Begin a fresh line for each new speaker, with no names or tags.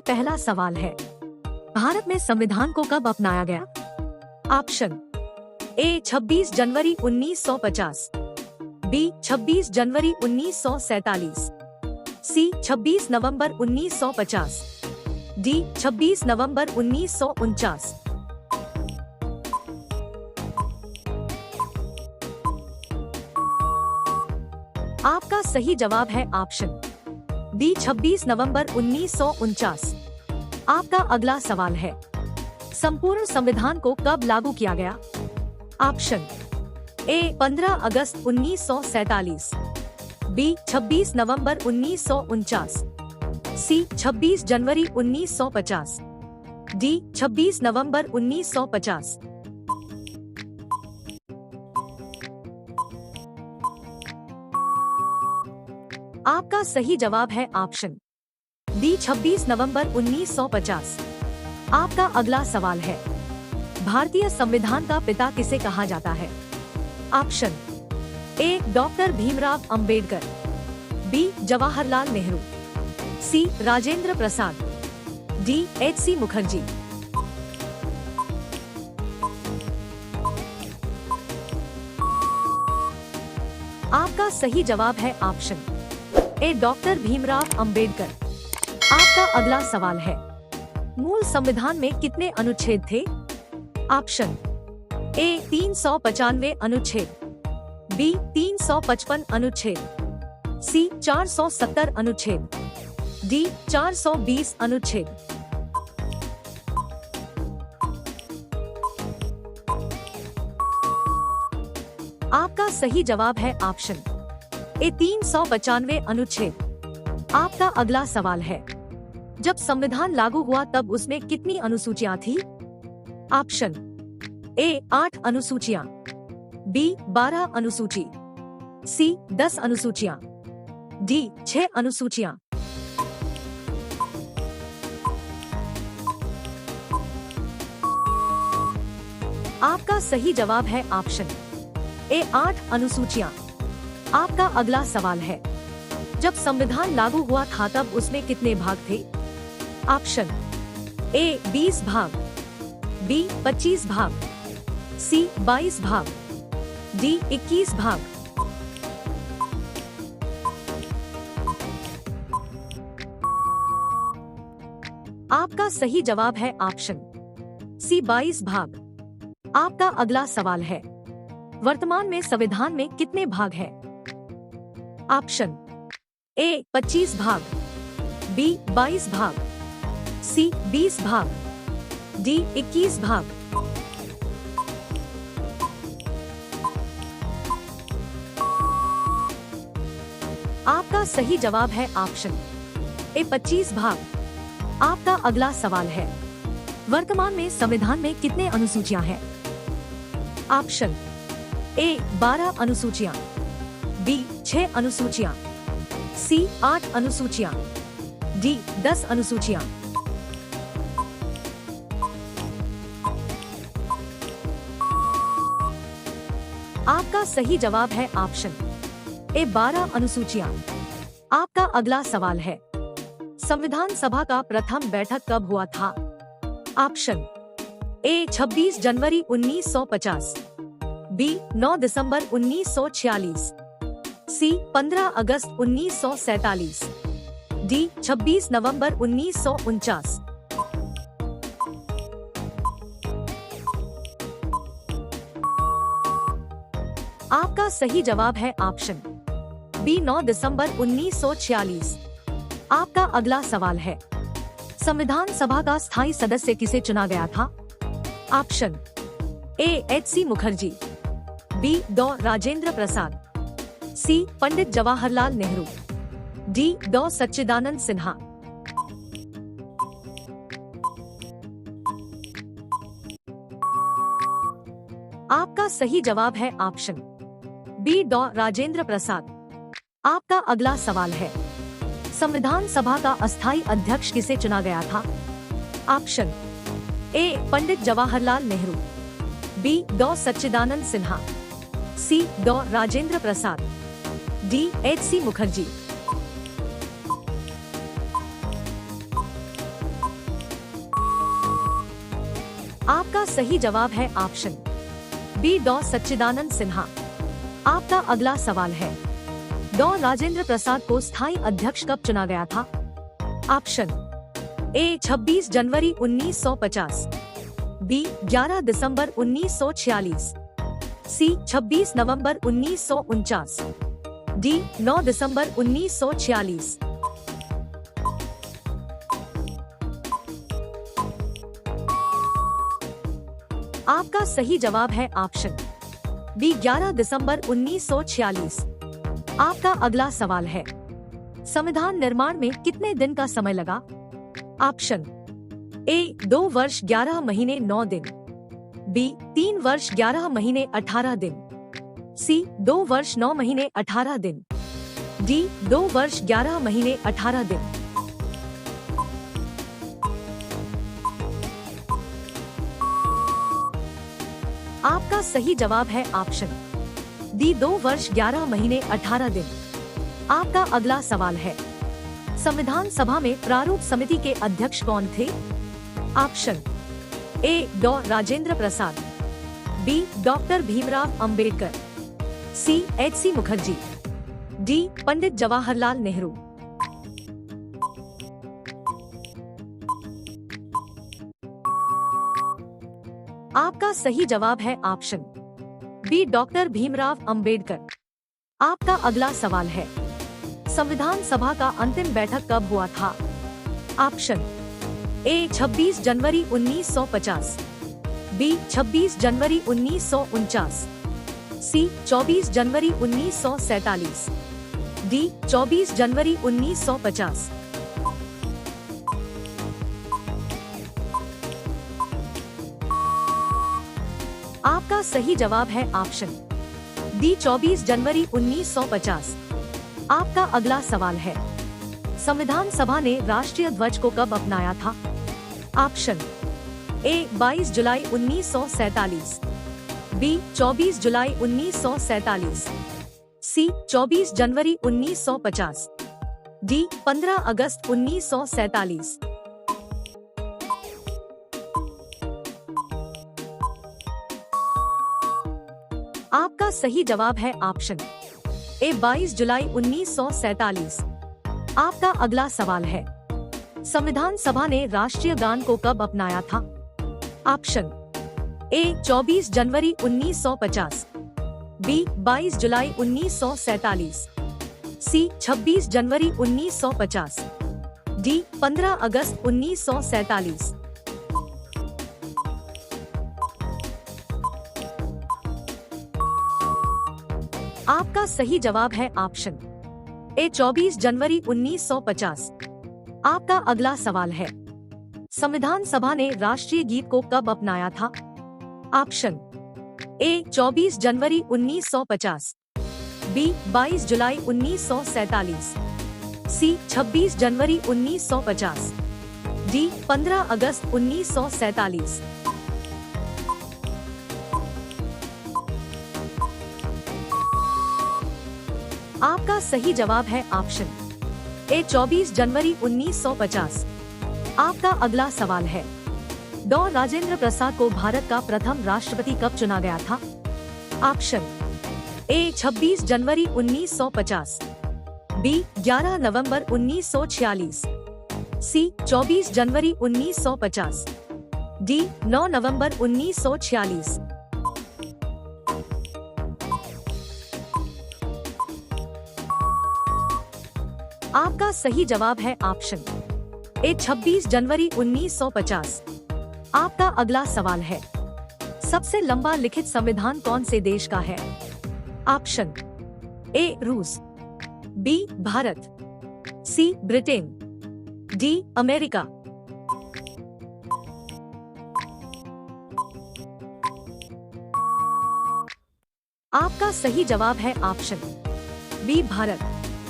पहला सवाल है, भारत में संविधान को कब अपनाया गया? ऑप्शन ए 26 जनवरी 1950, बी 26 जनवरी 1947, सी 26 नवंबर 1950, डी 26 नवंबर 1949। आपका सही जवाब है ऑप्शन डी 26 नवंबर 1949। आपका अगला सवाल है, संपूर्ण संविधान को कब लागू किया गया? ऑप्शन ए 15 अगस्त 1947, बी 26 नवंबर 1949, सी 26 जनवरी 1950, डी 26 नवंबर 1950। आपका सही जवाब है ऑप्शन डी 26 नवंबर 1950। आपका अगला सवाल है, भारतीय संविधान का पिता किसे कहा जाता है? Option A doctor Bhimrao Ambedkar, B Jawaharlal Nehru, C Rajendra Prasad, D H C. Mukherjee. आपका सही जवाब है option A doctor Bhimrao Ambedkar. आपका अगला सवाल है, मूल संविधान में कितने अनुच्छेद थे? ऑप्शन ए 395 अनुच्छेद, बी 355 अनुच्छेद, सी 470 अनुच्छेद, डी 420 अनुच्छेद। आपका सही जवाब है ऑप्शन ए 395 अनुच्छेद। आपका अगला सवाल है, जब संविधान लागू हुआ तब उसमें कितनी अनुसूचियां थी? ऑप्शन ए 8 अनुसूचियां, बी 12 अनुसूची, सी 10 अनुसूचियां, डी 6 अनुसूचियां। आपका सही जवाब है ऑप्शन ए 8 अनुसूचियां। आपका अगला सवाल है, जब संविधान लागू हुआ था तब उसमें कितने भाग थे? ऑप्शन ए 20 भाग, बी 25 भाग, सी 22 भाग, डी 21 भाग। आपका सही जवाब है ऑप्शन सी 22 भाग। आपका अगला सवाल है, वर्तमान में संविधान में कितने भाग हैं? ऑप्शन ए 25 भाग, बी 22 भाग, सी 20 भाग, डी 21 भाग। आपका सही जवाब है ऑप्शन ए 25 भाग। आपका अगला सवाल है, वर्तमान में संविधान में कितने अनुसूचियां हैं? ऑप्शन ए 12 अनुसूचियां, बी 6 अनुसूचियां, सी 8 अनुसूचियां, डी 10 अनुसूचियां। आपका सही जवाब है ऑप्शन ए 12 अनुसूचियां। आपका अगला सवाल है, संविधान सभा का प्रथम बैठक कब हुआ था? ऑप्शन ए 26 जनवरी 1950, बी 9 दिसंबर 1946, सी 15 अगस्त 1947, डी 26 नवंबर 1949। आपका सही जवाब है ऑप्शन बी 9 दिसंबर 1946। आपका अगला सवाल है, संविधान सभा का स्थायी सदस्य किसे चुना गया था? Option A H C. Mukherjee, B डॉ राजेंद्र प्रसाद, सी पंडित जवाहरलाल नेहरू, डी डॉ सच्चिदानंद सिन्हा। आपका सही जवाब है ऑप्शन बी डॉ राजेंद्र प्रसाद। आपका अगला सवाल है, संविधान सभा का अस्थायी अध्यक्ष किसे चुना गया था? ऑप्शन ए पंडित जवाहरलाल नेहरू, बी डॉ सच्चिदानंद सिन्हा, सी डॉ राजेंद्र प्रसाद, डी एच.सी. मुखर्जी। आपका सही जवाब है ऑप्शन बी डॉ सच्चिदानंद सिन्हा। आपका अगला सवाल है, डॉ राजेंद्र प्रसाद को स्थायी अध्यक्ष कब चुना गया था? ऑप्शन ए 26 जनवरी 1950, बी 11 दिसंबर 1946, सी 26 नवंबर 1949, डी 9 दिसंबर 1946। आपका सही जवाब है ऑप्शन बी 11 दिसंबर 1946। आपका अगला सवाल है, संविधान निर्माण में कितने दिन का समय लगा? ऑप्शन ए 2 वर्ष 11 महीने 9 दिन, बी 3 वर्ष 11 महीने 18 दिन, सी 2 वर्ष 9 महीने 18 दिन, डी 2 वर्ष 11 महीने 18 दिन। आपका सही जवाब है ऑप्शन डी 2 वर्ष 11 महीने 18 दिन। आपका अगला सवाल है, संविधान सभा में प्रारूप समिति के अध्यक्ष कौन थे? ऑप्शन ए डॉ Rajendra Prasad, B doctor Bhimrao Ambedkar, C H C. Mukherjee, D Pandit Jawaharlal Nehru. आपका सही जवाब है option B doctor Bhimrao Ambedkar. आपका अगला सवाल है, संविधान सभा का अंतिम बैठक कब हुआ था? ऑप्शन ए 26 जनवरी 1950, बी 26 जनवरी 1949, सी 24 जनवरी 1947, डी 24 जनवरी 1950। आपका सही जवाब है ऑप्शन डी 24 जनवरी 1950। आपका अगला सवाल है, संविधान सभा ने राष्ट्रीय ध्वज को कब अपनाया था? ऑप्शन ए 22 जुलाई 1947, बी 24 जुलाई 1947, सी 24 जनवरी 1950, डी 15 अगस्त 1947। आपका सही जवाब है ऑप्शन ए 22 जुलाई 1947। आपका अगला सवाल है, संविधान सभा ने राष्ट्रीय गान को कब अपनाया था? ऑप्शन ए 24 जनवरी 1950, बी 22 जुलाई 1947, सी 26 जनवरी 1950, डी 15 अगस्त 1947। आपका सही जवाब है ऑप्शन ए 24 जनवरी 1950। आपका अगला सवाल है, संविधान सभा ने राष्ट्रीय गीत को कब अपनाया था? ऑप्शन ए 24 जनवरी 1950, बी 22 जुलाई 1947, सी 26 जनवरी 1950, डी 15 अगस्त 1947। आपका सही जवाब है ऑप्शन ए 24 जनवरी 1950। आपका अगला सवाल है, डॉ राजेंद्र प्रसाद को भारत का प्रथम राष्ट्रपति कब चुना गया था? ऑप्शन ए 26 जनवरी 1950, बी 11 नवंबर 1946, सी 24 जनवरी 1950, डी 9 नवंबर 1946। आपका सही जवाब है ऑप्शन ए 26 जनवरी 1950। आपका अगला सवाल है, सबसे लंबा लिखित संविधान कौन से देश का है? ऑप्शन ए रूस, बी भारत, सी ब्रिटेन, डी अमेरिका। आपका सही जवाब है ऑप्शन बी भारत।